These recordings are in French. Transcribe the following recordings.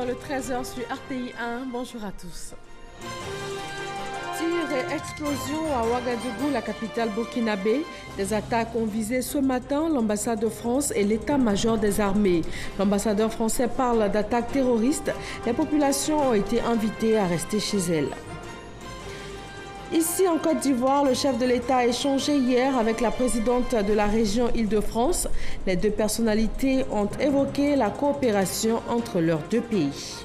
dans le 13h sur RTI 1. Bonjour à tous. Tirs et explosions à Ouagadougou, la capitale burkinabé. Des attaques ont visé ce matin l'ambassade de France et l'état-major des armées. L'ambassadeur français parle d'attaques terroristes. Les populations ont été invitées à rester chez elles. Ici, en Côte d'Ivoire, le chef de l'État a échangé hier avec la présidente de la région Île-de-France. Les deux personnalités ont évoqué la coopération entre leurs deux pays.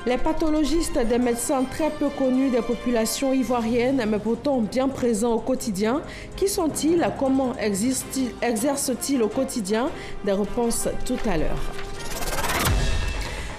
Les pathologistes, des médecins très peu connus des populations ivoiriennes, mais pourtant bien présents au quotidien. Qui sont-ils? Comment exercent-ils au quotidien? Des réponses tout à l'heure.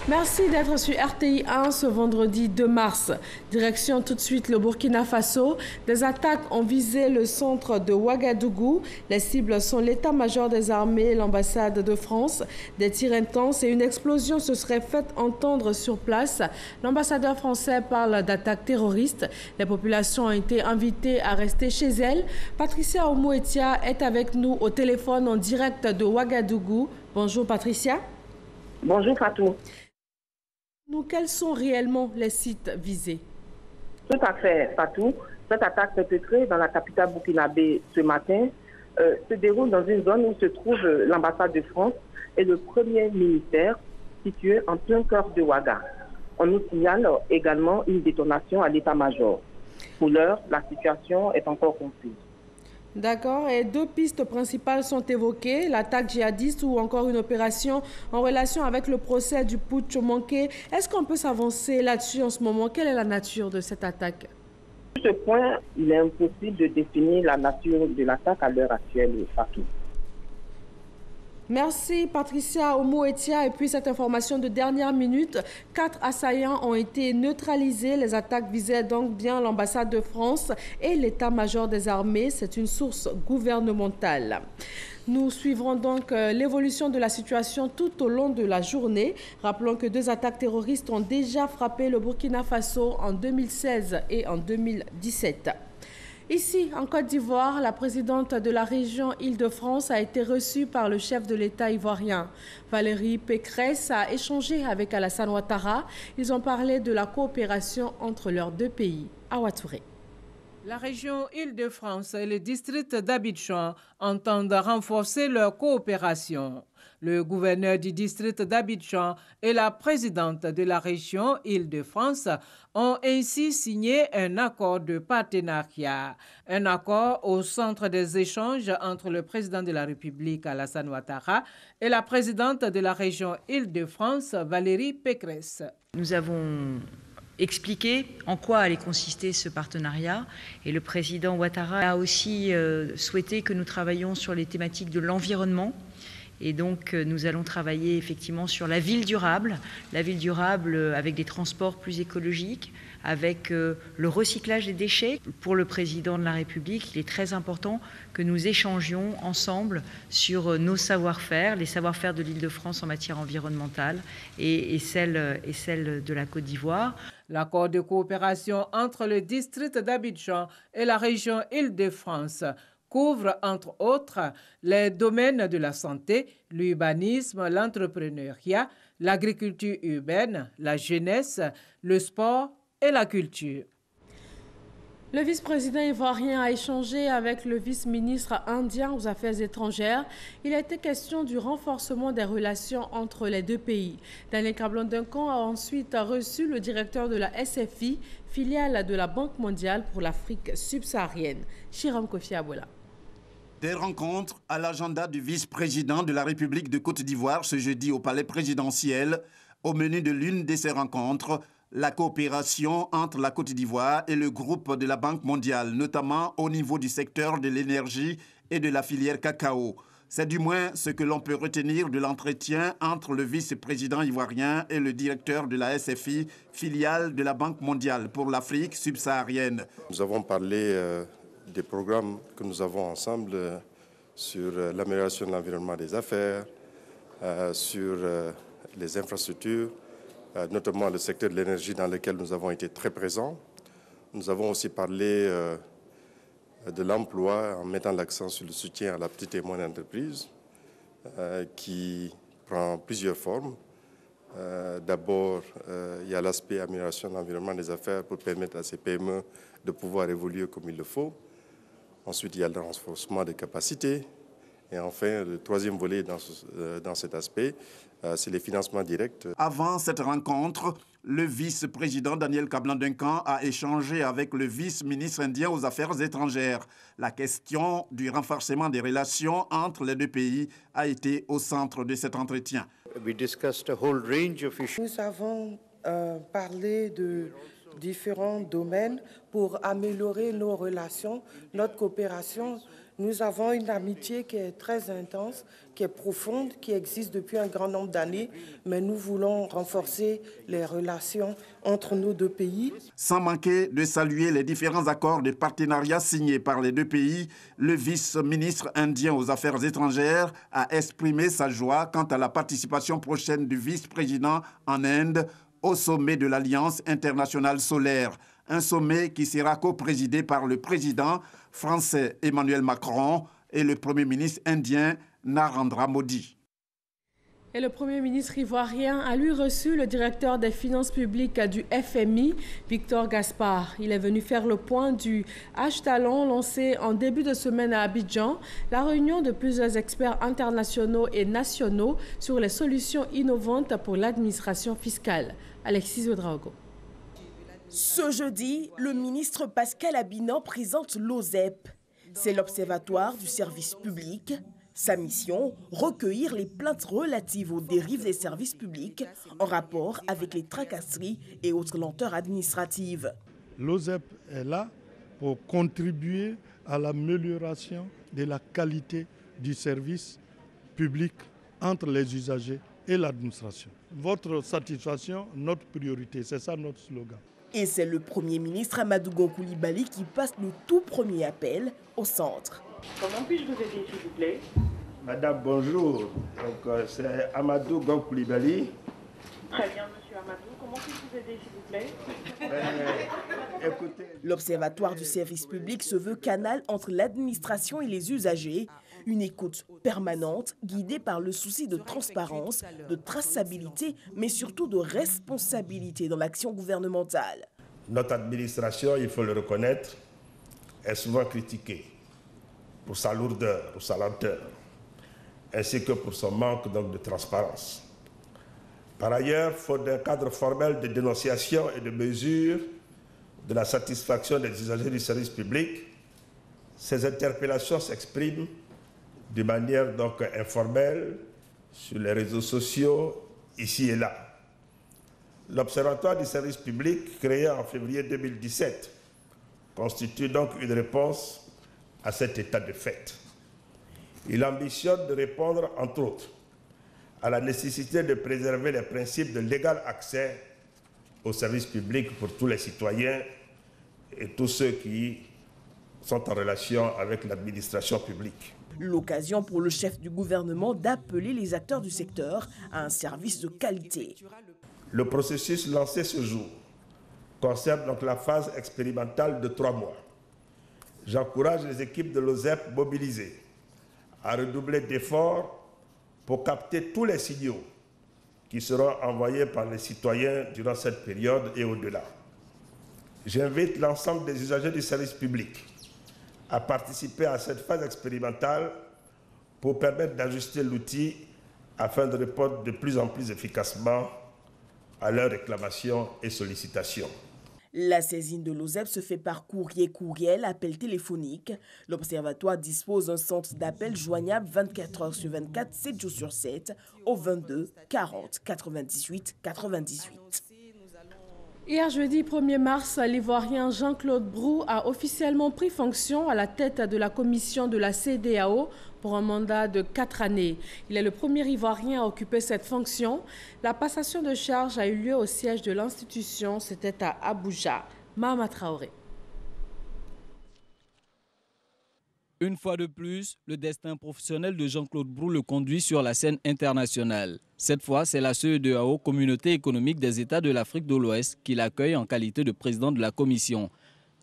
Merci d'être sur RTI 1 ce vendredi 2 mars. Direction tout de suite le Burkina Faso. Des attaques ont visé le centre de Ouagadougou. Les cibles sont l'état-major des armées et l'ambassade de France. Des tirs intenses et une explosion se seraient fait entendre sur place. L'ambassadeur français parle d'attaques terroristes. Les populations ont été invitées à rester chez elles. Patricia Oumouetia est avec nous au téléphone en direct de Ouagadougou. Bonjour Patricia. Bonjour Fatou. Quels sont réellement les sites visés? Tout à fait, Fatou. Cette attaque perpétrée dans la capitale burkinabé ce matin se déroule dans une zone où se trouve l'ambassade de France et le premier ministère situé en plein cœur de Ouaga. On nous signale également une détonation à l'état-major. Pour l'heure, la situation est encore confuse. D'accord. Et deux pistes principales sont évoquées, l'attaque djihadiste ou encore une opération en relation avec le procès du putsch manqué. Est-ce qu'on peut s'avancer là-dessus en ce moment? Quelle est la nature de cette attaque? Sur ce point, il est impossible de définir la nature de l'attaque à l'heure actuelle, Fatou. Merci Patricia Oumouetia. Et puis cette information de dernière minute, 4 assaillants ont été neutralisés. Les attaques visaient donc bien l'ambassade de France et l'état-major des armées. C'est une source gouvernementale. Nous suivrons donc l'évolution de la situation tout au long de la journée. Rappelons que 2 attaques terroristes ont déjà frappé le Burkina Faso en 2016 et en 2017. Ici, en Côte d'Ivoire, la présidente de la région Île-de-France a été reçue par le chef de l'État ivoirien. Valérie Pécresse a échangé avec Alassane Ouattara. Ils ont parlé de la coopération entre leurs deux pays. Awa Touré. La région Île-de-France et le district d'Abidjan entendent renforcer leur coopération. Le gouverneur du district d'Abidjan et la présidente de la région Île-de-France ont ainsi signé un accord de partenariat. Un accord au centre des échanges entre le président de la République, Alassane Ouattara, et la présidente de la région Île-de-France, Valérie Pécresse. Nous avons expliquer en quoi allait consister ce partenariat. Et le président Ouattara a aussi souhaité que nous travaillions sur les thématiques de l'environnement. Et donc, nous allons travailler effectivement sur la ville durable avec des transports plus écologiques, avec le recyclage des déchets. Pour le président de la République, il est très important que nous échangions ensemble sur nos savoir-faire, les savoir-faire de l'Île-de-France en matière environnementale et celle de la Côte d'Ivoire. L'accord de coopération entre le district d'Abidjan et la région Île-de-France couvre, entre autres, les domaines de la santé, l'urbanisme, l'entrepreneuriat, l'agriculture urbaine, la jeunesse, le sport et la culture. Le vice-président ivoirien a échangé avec le vice-ministre indien aux Affaires étrangères. Il a été question du renforcement des relations entre les deux pays. Daniel Kablan-Duncan a ensuite reçu le directeur de la SFI, filiale de la Banque mondiale pour l'Afrique subsaharienne, Chiram Kofi Abola. Des rencontres à l'agenda du vice-président de la République de Côte d'Ivoire ce jeudi au palais présidentiel. Au menu de l'une de ces rencontres, la coopération entre la Côte d'Ivoire et le groupe de la Banque mondiale, notamment au niveau du secteur de l'énergie et de la filière cacao. C'est du moins ce que l'on peut retenir de l'entretien entre le vice-président ivoirien et le directeur de la SFI, filiale de la Banque mondiale pour l'Afrique subsaharienne. Nous avons parlé des programmes que nous avons ensemble sur l'amélioration de l'environnement des affaires, sur les infrastructures, notamment le secteur de l'énergie dans lequel nous avons été très présents. Nous avons aussi parlé de l'emploi en mettant l'accent sur le soutien à la petite et moyenne entreprise qui prend plusieurs formes. D'abord, il y a l'aspect amélioration de l'environnement des affaires pour permettre à ces PME de pouvoir évoluer comme il le faut. Ensuite, il y a le renforcement des capacités. Et enfin, le troisième volet dans cet aspect, c'est les financements directs. Avant cette rencontre, le vice-président Daniel Kablan-Duncan a échangé avec le vice-ministre indien aux Affaires étrangères. La question du renforcement des relations entre les deux pays a été au centre de cet entretien. Nous avons parlé de différents domaines pour améliorer nos relations, notre coopération. Nous avons une amitié qui est très intense, qui est profonde, qui existe depuis un grand nombre d'années, mais nous voulons renforcer les relations entre nos deux pays. Sans manquer de saluer les différents accords de partenariat signés par les deux pays, le vice-ministre indien aux Affaires étrangères a exprimé sa joie quant à la participation prochaine du vice-président en Inde au sommet de l'Alliance internationale solaire. Un sommet qui sera co-présidé par le président français Emmanuel Macron et le Premier ministre indien Narendra Modi. Et le Premier ministre ivoirien a lui reçu le directeur des finances publiques du FMI, Victor Gaspard. Il est venu faire le point du H-Talon lancé en début de semaine à Abidjan, la réunion de plusieurs experts internationaux et nationaux sur les solutions innovantes pour l'administration fiscale. Alexis Ouedraogo. Ce jeudi, le ministre Pascal Abinan présente l'OSEP. C'est l'Observatoire du service public. Sa mission, recueillir les plaintes relatives aux dérives des services publics en rapport avec les tracasseries et autres lenteurs administratives. L'OSEP est là pour contribuer à l'amélioration de la qualité du service public entre les usagers et l'administration. Votre satisfaction, notre priorité, c'est ça notre slogan. Et c'est le Premier ministre Amadou Gon Coulibaly qui passe le tout premier appel au centre. Comment puis-je vous aider, s'il vous plaît? Madame, bonjour. C'est Amadou Gon Coulibaly. Très bien, monsieur Amadou. Comment puis-je vous aider, s'il vous plaît? Écoutez. L'Observatoire du service public se veut canal entre l'administration et les usagers. Une écoute permanente, guidée par le souci de transparence, de traçabilité, mais surtout de responsabilité dans l'action gouvernementale. Notre administration, il faut le reconnaître, est souvent critiquée pour sa lourdeur, pour sa lenteur, ainsi que pour son manque donc, de transparence. Par ailleurs, faute d'un cadre formel de dénonciation et de mesure de la satisfaction des usagers du service public, ces interpellations s'expriment de manière donc informelle sur les réseaux sociaux, ici et là. L'Observatoire du service public, créé en février 2017, constitue donc une réponse à cet état de fait. Il ambitionne de répondre, entre autres, à la nécessité de préserver les principes de l'égal accès aux services publics pour tous les citoyens et tous ceux qui sont en relation avec l'administration publique. L'occasion pour le chef du gouvernement d'appeler les acteurs du secteur à un service de qualité. Le processus lancé ce jour concerne donc la phase expérimentale de 3 mois. J'encourage les équipes de l'OSEP mobilisées à redoubler d'efforts pour capter tous les signaux qui seront envoyés par les citoyens durant cette période et au-delà. J'invite l'ensemble des usagers du service public à participer à cette phase expérimentale pour permettre d'ajuster l'outil afin de répondre de plus en plus efficacement à leurs réclamations et sollicitations. La saisine de l'OSEP se fait par courriel, appel téléphonique. L'Observatoire dispose d'un centre d'appel joignable 24 heures sur 24, 7 jours sur 7, au 22 40 98 98. Hier jeudi 1er mars, l'Ivoirien Jean-Claude Brou a officiellement pris fonction à la tête de la commission de la CEDEAO pour un mandat de 4 années. Il est le premier Ivoirien à occuper cette fonction. La passation de charge a eu lieu au siège de l'institution, c'était à Abuja. Mahama Traoré. Une fois de plus, le destin professionnel de Jean-Claude Brou le conduit sur la scène internationale. Cette fois, c'est la CEDEAO, Communauté économique des États de l'Afrique de l'Ouest, qui l'accueille en qualité de président de la commission.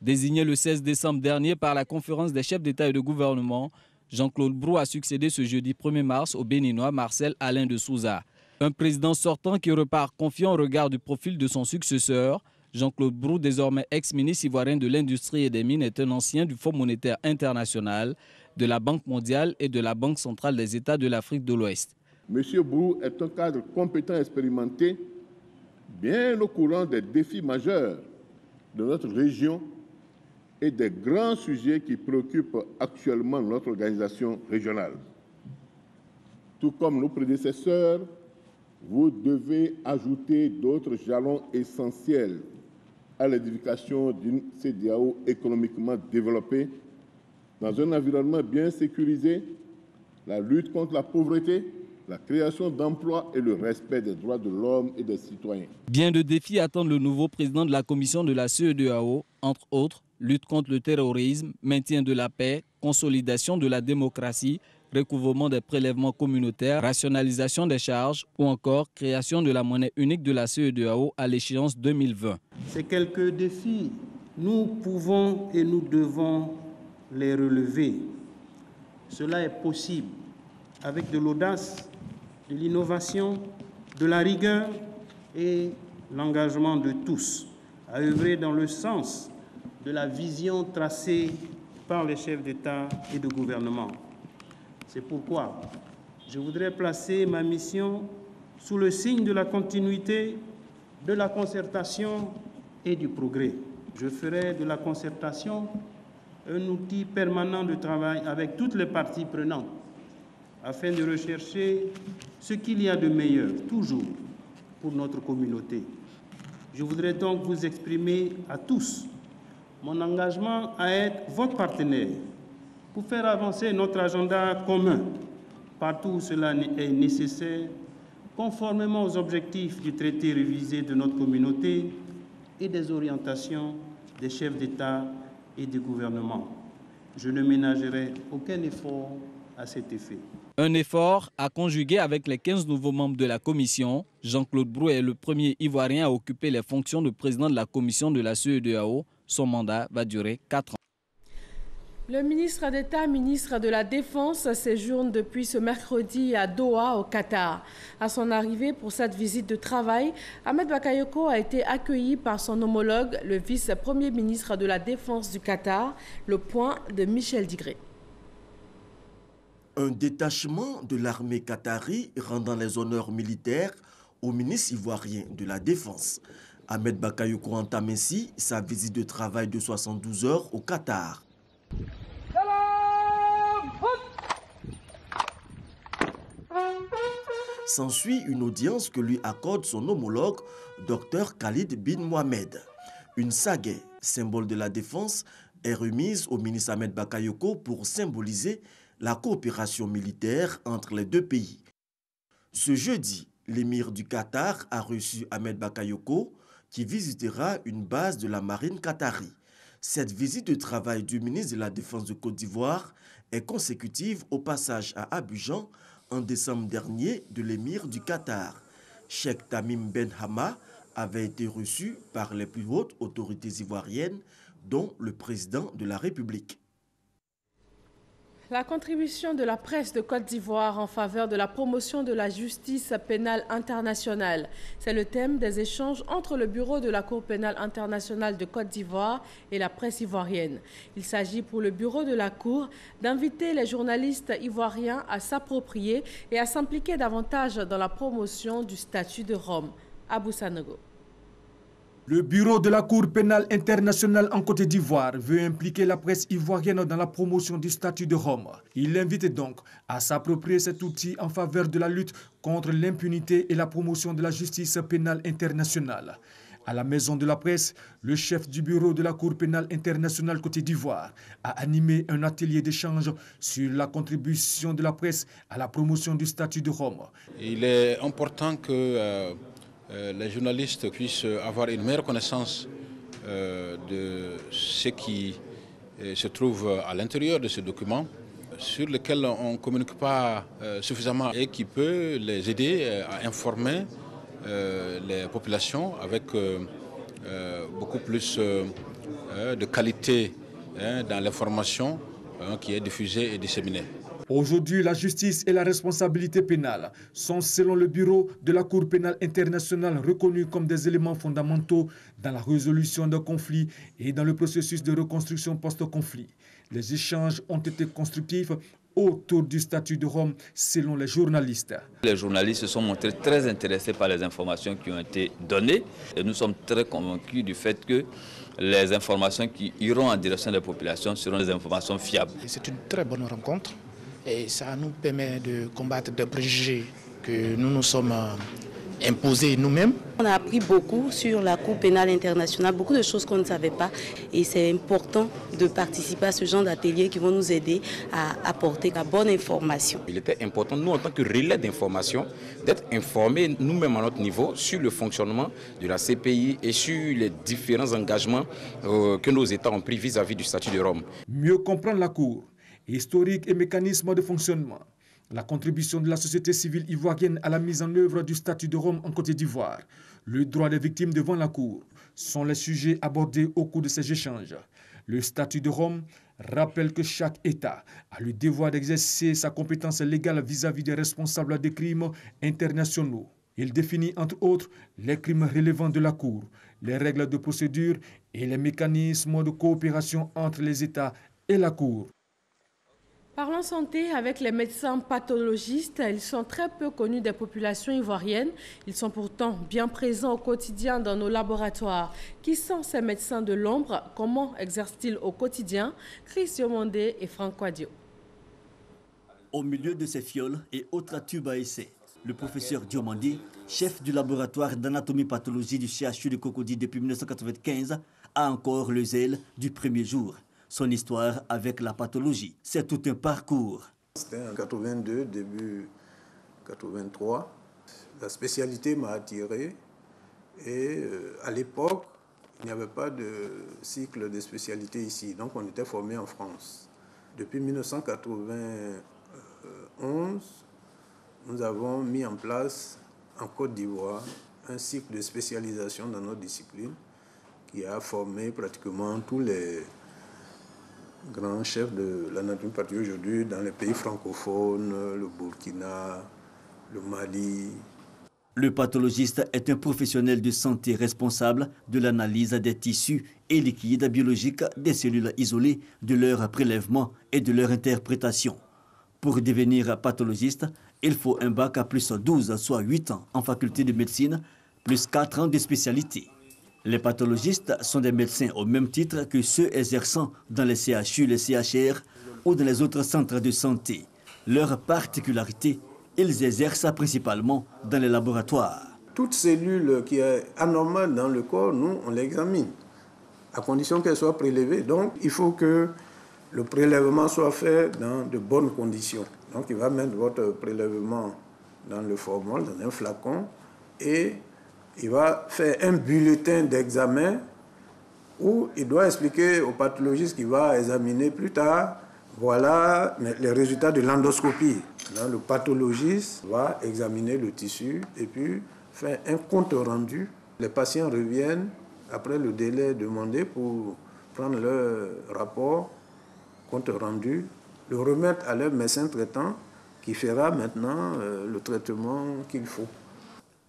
Désigné le 16 décembre dernier par la conférence des chefs d'État et de gouvernement, Jean-Claude Brou a succédé ce jeudi 1er mars au Béninois Marcel Alain de Souza. Un président sortant qui repart confiant au regard du profil de son successeur. Jean-Claude Brou, désormais ex-ministre ivoirien de l'Industrie et des Mines, est un ancien du Fonds monétaire international, de la Banque mondiale et de la Banque centrale des États de l'Afrique de l'Ouest. M. Brou est un cadre compétent et expérimenté, bien au courant des défis majeurs de notre région et des grands sujets qui préoccupent actuellement notre organisation régionale. Tout comme nos prédécesseurs, vous devez ajouter d'autres jalons essentiels à l'édification d'une CEDEAO économiquement développée, dans un environnement bien sécurisé, la lutte contre la pauvreté, la création d'emplois et le respect des droits de l'homme et des citoyens. Bien de défis attendent le nouveau président de la commission de la CEDEAO, entre autres, lutte contre le terrorisme, maintien de la paix, consolidation de la démocratie, recouvrement des prélèvements communautaires, rationalisation des charges ou encore création de la monnaie unique de la CEDEAO à l'échéance 2020. Ces quelques défis, nous pouvons et nous devons les relever. Cela est possible avec de l'audace, de l'innovation, de la rigueur et l'engagement de tous à œuvrer dans le sens de la vision tracée par les chefs d'État et de gouvernement. C'est pourquoi je voudrais placer ma mission sous le signe de la continuité, de la concertation et du progrès. Je ferai de la concertation un outil permanent de travail avec toutes les parties prenantes afin de rechercher ce qu'il y a de meilleur, toujours, pour notre communauté. Je voudrais donc vous exprimer à tous mon engagement à être votre partenaire pour faire avancer notre agenda commun partout où cela est nécessaire, conformément aux objectifs du traité révisé de notre communauté et des orientations des chefs d'État et de gouvernement. Je ne ménagerai aucun effort à cet effet. Un effort à conjuguer avec les 15 nouveaux membres de la commission. Jean-Claude Brou est le premier Ivoirien à occuper les fonctions de président de la commission de la CEDEAO. Son mandat va durer 4 ans. Le ministre d'État, ministre de la Défense, séjourne depuis ce mercredi à Doha, au Qatar. À son arrivée pour cette visite de travail, Ahmed Bakayoko a été accueilli par son homologue, le vice-premier ministre de la Défense du Qatar, le point de Michel Digré. Un détachement de l'armée qatari rendant les honneurs militaires au ministre ivoirien de la Défense. Ahmed Bakayoko entame ainsi sa visite de travail de 72 heures au Qatar. S'ensuit une audience que lui accorde son homologue, Dr Khalid bin Mohamed. Une sagaie, symbole de la défense, est remise au ministre Ahmed Bakayoko pour symboliser la coopération militaire entre les deux pays. Ce jeudi, l'émir du Qatar a reçu Ahmed Bakayoko, qui visitera une base de la marine qatari. Cette visite de travail du ministre de la Défense de Côte d'Ivoire est consécutive au passage à Abidjan en décembre dernier de l'émir du Qatar. Cheikh Tamim Ben Hama avait été reçu par les plus hautes autorités ivoiriennes, dont le président de la République. La contribution de la presse de Côte d'Ivoire en faveur de la promotion de la justice pénale internationale. C'est le thème des échanges entre le bureau de la Cour pénale internationale de Côte d'Ivoire et la presse ivoirienne. Il s'agit pour le bureau de la Cour d'inviter les journalistes ivoiriens à s'approprier et à s'impliquer davantage dans la promotion du statut de Rome. Abou Sanogo. Le bureau de la Cour pénale internationale en Côte d'Ivoire veut impliquer la presse ivoirienne dans la promotion du statut de Rome. Il invite donc à s'approprier cet outil en faveur de la lutte contre l'impunité et la promotion de la justice pénale internationale. À la Maison de la Presse, le chef du bureau de la Cour pénale internationale Côte d'Ivoire a animé un atelier d'échange sur la contribution de la presse à la promotion du statut de Rome. Il est important que les journalistes puissent avoir une meilleure connaissance de ce qui se trouve à l'intérieur de ce document, sur lequel on ne communique pas suffisamment et qui peut les aider à informer les populations avec beaucoup plus de qualité dans l'information qui est diffusée et disséminée. Aujourd'hui, la justice et la responsabilité pénale sont, selon le bureau de la Cour pénale internationale, reconnus comme des éléments fondamentaux dans la résolution de conflits et dans le processus de reconstruction post-conflit. Les échanges ont été constructifs autour du statut de Rome, selon les journalistes. Les journalistes se sont montrés très intéressés par les informations qui ont été données et nous sommes très convaincus du fait que les informations qui iront en direction des populations seront des informations fiables. C'est une très bonne rencontre et ça nous permet de combattre des préjugés que nous nous sommes imposés nous-mêmes. On a appris beaucoup sur la Cour pénale internationale, beaucoup de choses qu'on ne savait pas et c'est important de participer à ce genre d'ateliers qui vont nous aider à apporter la bonne information. Il était important, nous en tant que relais d'information, d'être informés nous-mêmes à notre niveau sur le fonctionnement de la CPI et sur les différents engagements que nos États ont pris vis-à-vis du statut de Rome. Mieux comprendre la Cour, historique et mécanisme de fonctionnement. La contribution de la société civile ivoirienne à la mise en œuvre du statut de Rome en Côte d'Ivoire, le droit des victimes devant la Cour, sont les sujets abordés au cours de ces échanges. Le statut de Rome rappelle que chaque État a le devoir d'exercer sa compétence légale vis-à-vis des responsables des crimes internationaux. Il définit entre autres les crimes relevant de la Cour, les règles de procédure et les mécanismes de coopération entre les États et la Cour. Parlons santé avec les médecins pathologistes. Ils sont très peu connus des populations ivoiriennes. Ils sont pourtant bien présents au quotidien dans nos laboratoires. Qui sont ces médecins de l'ombre? Comment exercent-ils au quotidien? Chris Yomondé et Franck Quadio. Au milieu de ces fioles et autres tubes à essai, le professeur Diomandé, chef du laboratoire d'anatomie-pathologie du CHU de Cocody depuis 1995, a encore le zèle du premier jour. Son histoire avec la pathologie, c'est tout un parcours. C'était en 82, début 83. La spécialité m'a attiré et à l'époque, il n'y avait pas de cycle de spécialité ici, donc on était formé en France. Depuis 1991, nous avons mis en place en Côte d'Ivoire un cycle de spécialisation dans notre discipline qui a formé pratiquement tous les grands chefs de l'anatomie pathologique aujourd'hui dans les pays francophones, le Burkina, le Mali. Le pathologiste est un professionnel de santé responsable de l'analyse des tissus et liquides biologiques des cellules isolées, de leur prélèvement et de leur interprétation. Pour devenir pathologiste, il faut un bac à plus 12, soit 8 ans en faculté de médecine, plus 4 ans de spécialité. Les pathologistes sont des médecins au même titre que ceux exerçant dans les CHU, les CHR ou dans les autres centres de santé. Leur particularité, ils exercent principalement dans les laboratoires. Toute cellule qui est anormale dans le corps, nous, on l'examine, à condition qu'elle soit prélevée. Donc, il faut que le prélèvement soit fait dans de bonnes conditions. Donc, il va mettre votre prélèvement dans le formol, dans un flacon, et il va faire un bulletin d'examen où il doit expliquer au pathologiste qui va examiner plus tard, voilà les résultats de l'endoscopie. Le pathologiste va examiner le tissu et puis faire un compte rendu. Les patients reviennent après le délai demandé pour prendre leur rapport, compte rendu, le remettre à leur médecin traitant qui fera maintenant le traitement qu'il faut.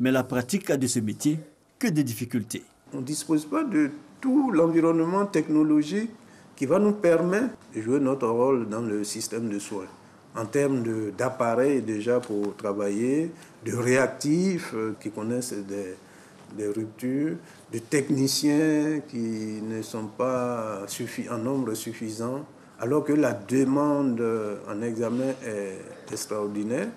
Mais la pratique de ce métier, que des difficultés. On ne dispose pas de tout l'environnement technologique qui va nous permettre de jouer notre rôle dans le système de soins. En termes d'appareils déjà pour travailler, de réactifs qui connaissent des ruptures, de techniciens qui ne sont pas en nombre suffisant, alors que la demande en examen est extraordinaire.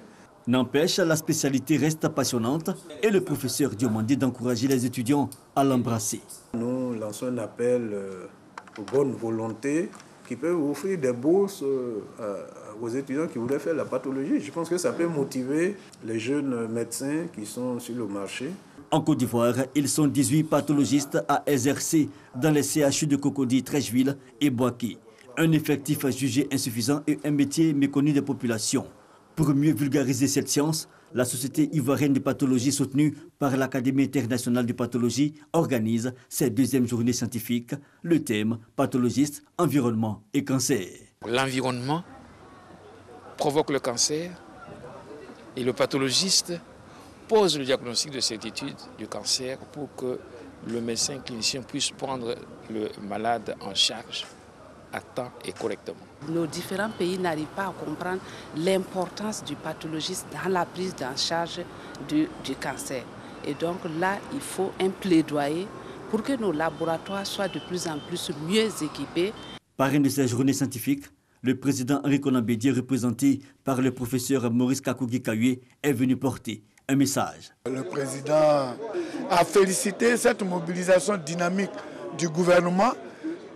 N'empêche, la spécialité reste passionnante et le professeur Diomandé d'encourager les étudiants à l'embrasser. Nous lançons un appel aux bonnes volontés qui peuvent offrir des bourses aux étudiants qui voudraient faire la pathologie. Je pense que ça peut motiver les jeunes médecins qui sont sur le marché. En Côte d'Ivoire, ils sont 18 pathologistes à exercer dans les CHU de Cocody, Treichville et Boaké. Un effectif jugé insuffisant et un métier méconnu des populations. Pour mieux vulgariser cette science, la Société ivoirienne de pathologie soutenue par l'Académie internationale de pathologie organise ses deuxième journée scientifique. Le thème, pathologiste, environnement et cancer. L'environnement provoque le cancer et le pathologiste pose le diagnostic de cette étude du cancer pour que le médecin clinicien puisse prendre le malade en charge à temps et correctement. Nos différents pays n'arrivent pas à comprendre l'importance du pathologiste dans la prise en charge du cancer. Et donc là, il faut un plaidoyer pour que nos laboratoires soient de plus en plus mieux équipés. Parrain de ces journées scientifiques, le président Henri Konan Bédié, représenté par le professeur Maurice Kakougi-Kayoué, est venu porter un message. Le président a félicité cette mobilisation dynamique du gouvernement,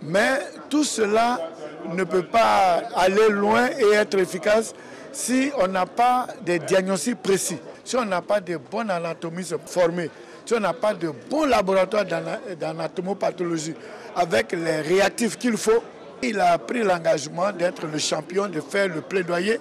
mais tout cela ne peut pas aller loin et être efficace si on n'a pas des diagnostics précis, si on n'a pas de bons anatomistes formés, si on n'a pas de bons laboratoires d'anatomopathologie avec les réactifs qu'il faut. Il a pris l'engagement d'être le champion, de faire le plaidoyer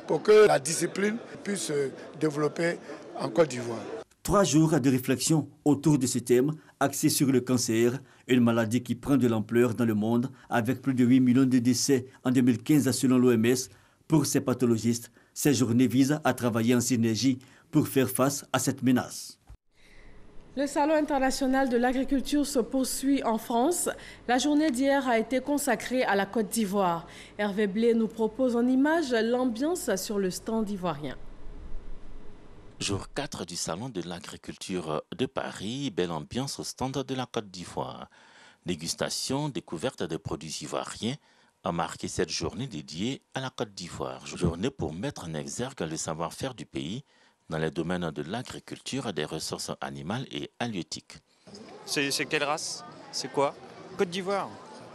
pour que la discipline puisse se développer en Côte d'Ivoire. 3 jours de réflexion autour de ce thème axé sur le cancer, une maladie qui prend de l'ampleur dans le monde avec plus de 8 millions de décès en 2015 selon l'OMS. Pour ces pathologistes, ces journées visent à travailler en synergie pour faire face à cette menace. Le Salon international de l'agriculture se poursuit en France. La journée d'hier a été consacrée à la Côte d'Ivoire. Hervé Blé nous propose en image l'ambiance sur le stand ivoirien. Jour 4 du Salon de l'agriculture de Paris, belle ambiance au stand de la Côte d'Ivoire. Dégustation, découverte des produits ivoiriens a marqué cette journée dédiée à la Côte d'Ivoire. Journée pour mettre en exergue le savoir-faire du pays dans les domaines de l'agriculture, des ressources animales et halieutiques. C'est quelle race? C'est quoi? Côte d'Ivoire.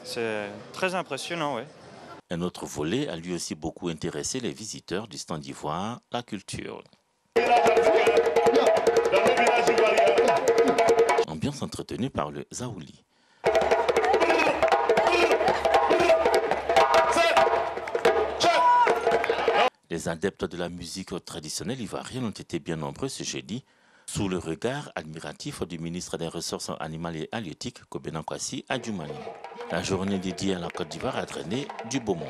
C'est très impressionnant, oui. Un autre volet a lui aussi beaucoup intéressé les visiteurs du stand d'ivoire, la culture. Ambiance entretenue par le Zaouli. Les adeptes de la musique traditionnelle ivoirienne ont été bien nombreux ce jeudi, sous le regard admiratif du ministre des Ressources animales et halieutiques, Kobena Kwasi Adjoumani. La journée dédiée à la Côte d'Ivoire a traîné du beau monde.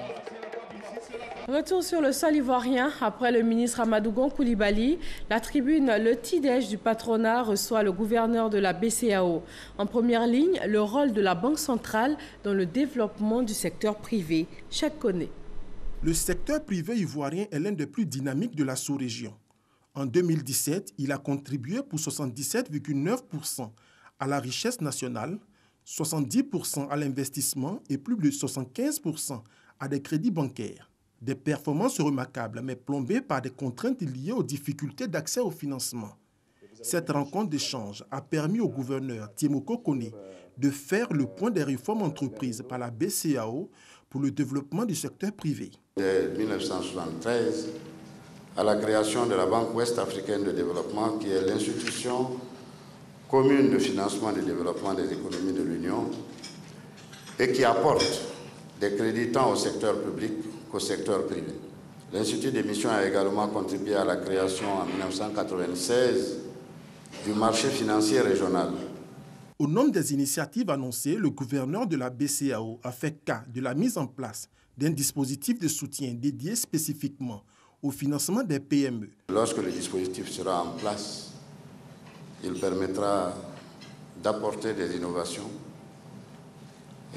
Retour sur le sol ivoirien. Après le ministre Amadou Gon Coulibaly, la tribune Le Petit-Déj du patronat reçoit le gouverneur de la BCEAO. En première ligne, le rôle de la Banque centrale dans le développement du secteur privé. Cheikh Koné. Le secteur privé ivoirien est l'un des plus dynamiques de la sous-région. En 2017, il a contribué pour 77,9% à la richesse nationale, 70% à l'investissement et plus de 75% à des crédits bancaires. Des performances remarquables, mais plombées par des contraintes liées aux difficultés d'accès au financement. Cette rencontre d'échange a permis au gouverneur Tiemoko Koné de faire le point des réformes entreprises par la BCEAO pour le développement du secteur privé. De 1973 à la création de la Banque ouest-africaine de développement, qui est l'institution commune de financement et de développement des économies de l'Union et qui apporte des crédits tant au secteur public qu'au secteur privé. L'Institut des missions a également contribué à la création en 1996 du marché financier régional. Au nom des initiatives annoncées, le gouverneur de la BCEAO a fait cas de la mise en place d'un dispositif de soutien dédié spécifiquement au financement des PME. Lorsque le dispositif sera en place, il permettra d'apporter des innovations.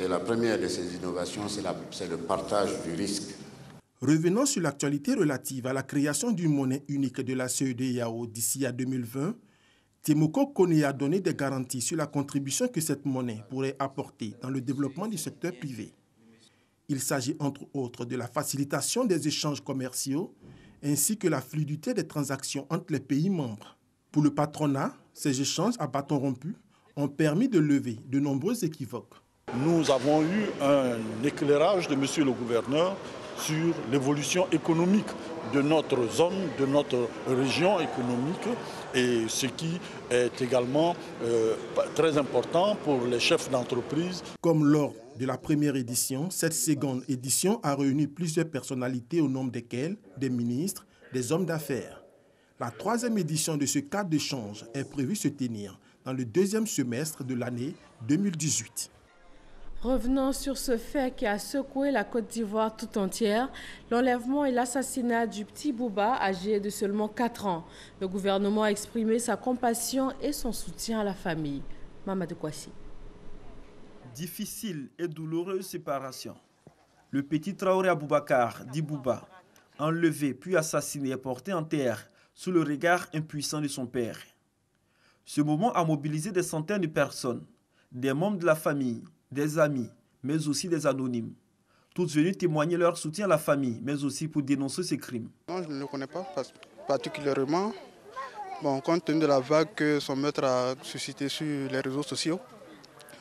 Et la première de ces innovations, c'est le partage du risque. Revenant sur l'actualité relative à la création d'une monnaie unique de la CEDEAO d'ici à 2020, Tiemoko Koné a donné des garanties sur la contribution que cette monnaie pourrait apporter dans le développement du secteur privé. Il s'agit entre autres de la facilitation des échanges commerciaux ainsi que la fluidité des transactions entre les pays membres. Pour le patronat, ces échanges à bâton rompu ont permis de lever de nombreux équivoques. Nous avons eu un éclairage de monsieur le gouverneur sur l'évolution économique de notre zone, de notre région économique, et ce qui est également très important pour les chefs d'entreprise. Comme lors de la première édition, cette seconde édition a réuni plusieurs personnalités au nombre desquelles des ministres, des hommes d'affaires. La 3e édition de ce cadre d'échange est prévue se tenir dans le 2e semestre de l'année 2018. Revenons sur ce fait qui a secoué la Côte d'Ivoire tout entière, l'enlèvement et l'assassinat du petit Bouba, âgé de seulement 4 ans. Le gouvernement a exprimé sa compassion et son soutien à la famille. Mamadou Kouassi. Difficile et douloureuse séparation. Le petit Traoré Aboubakar, dit Bouba, enlevé puis assassiné et porté en terre sous le regard impuissant de son père. Ce moment a mobilisé des centaines de personnes, des membres de la famille, des amis, mais aussi des anonymes. Tous venus témoigner leur soutien à la famille, mais aussi pour dénoncer ces crimes. Non, je ne le connais pas particulièrement. Bon, compte tenu de la vague que son maître a suscité sur les réseaux sociaux,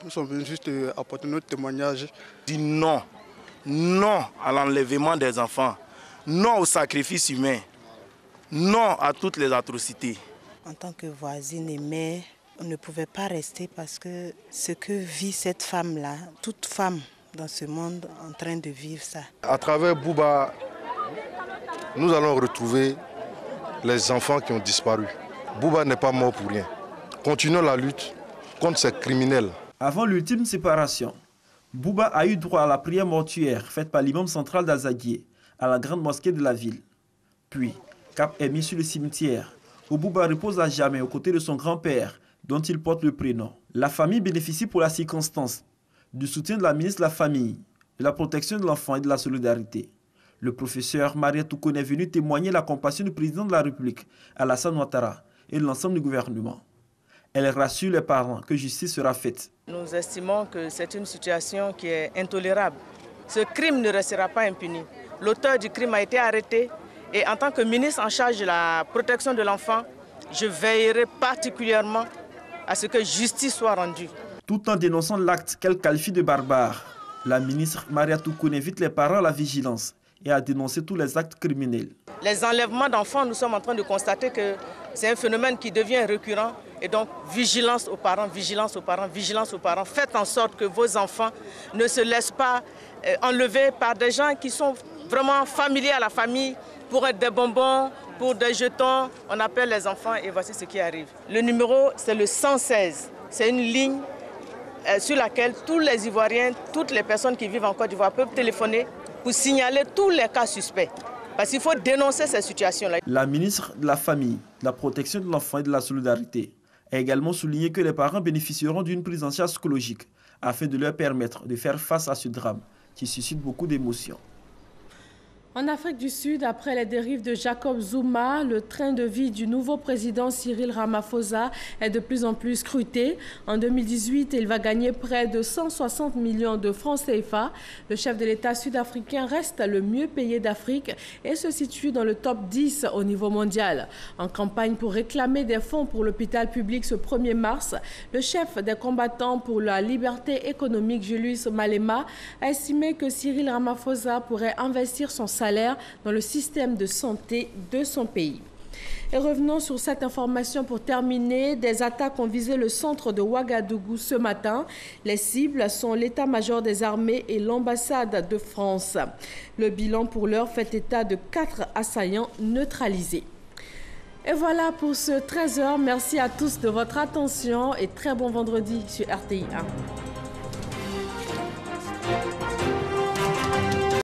nous sommes venus juste apporter notre témoignage. Dis non, non à l'enlèvement des enfants, non au sacrifice humain, non à toutes les atrocités. En tant que voisine et mère, on ne pouvait pas rester parce que ce que vit cette femme-là, toute femme dans ce monde en train de vivre ça. À travers Bouba, nous allons retrouver les enfants qui ont disparu. Bouba n'est pas mort pour rien. Continuons la lutte contre ces criminels. Avant l'ultime séparation, Bouba a eu droit à la prière mortuaire faite par l'imam central d'Azaguié, à la grande mosquée de la ville. Puis, cap est mis sur le cimetière, où Bouba repose à jamais aux côtés de son grand-père, dont il porte le prénom. La famille bénéficie pour la circonstance du soutien de la ministre de la Famille, de la protection de l'enfant et de la solidarité. Le professeur Maria Toukoune est venu témoigner la compassion du président de la République, Alassane Ouattara, et de l'ensemble du gouvernement. Elle rassure les parents que justice sera faite. Nous estimons que c'est une situation qui est intolérable. Ce crime ne restera pas impuni. L'auteur du crime a été arrêté et en tant que ministre en charge de la protection de l'enfant, je veillerai particulièrement à ce que justice soit rendue. Tout en dénonçant l'acte qu'elle qualifie de barbare, la ministre Maria Toukoune invite les parents à la vigilance et à dénoncer tous les actes criminels. Les enlèvements d'enfants, nous sommes en train de constater que c'est un phénomène qui devient récurrent. Et donc, vigilance aux parents, vigilance aux parents, vigilance aux parents. Faites en sorte que vos enfants ne se laissent pas enlever par des gens qui sont vraiment familiers à la famille pour être des bonbons, pour des jetons. On appelle les enfants et voici ce qui arrive. Le numéro, c'est le 116. C'est une ligne sur laquelle tous les Ivoiriens, toutes les personnes qui vivent en Côte d'Ivoire peuvent téléphoner pour signaler tous les cas suspects. Parce qu'il faut dénoncer ces situations-là. La ministre de la Famille, de la protection de l'enfant et de la solidarité a également souligné que les parents bénéficieront d'une prise en charge psychologique afin de leur permettre de faire face à ce drame qui suscite beaucoup d'émotions. En Afrique du Sud, après les dérives de Jacob Zuma, le train de vie du nouveau président Cyril Ramaphosa est de plus en plus scruté. En 2018, il va gagner près de 160 millions de francs CFA. Le chef de l'État sud-africain reste le mieux payé d'Afrique et se situe dans le top 10 au niveau mondial. En campagne pour réclamer des fonds pour l'hôpital public ce 1er mars, le chef des combattants pour la liberté économique, Julius Malema, a estimé que Cyril Ramaphosa pourrait investir son salaire dans le système de santé de son pays. Et revenons sur cette information pour terminer. Des attaques ont visé le centre de Ouagadougou ce matin. Les cibles sont l'état-major des armées et l'ambassade de France. Le bilan pour l'heure fait état de 4 assaillants neutralisés. Et voilà pour ce 13h. Merci à tous de votre attention et très bon vendredi sur RTI 1.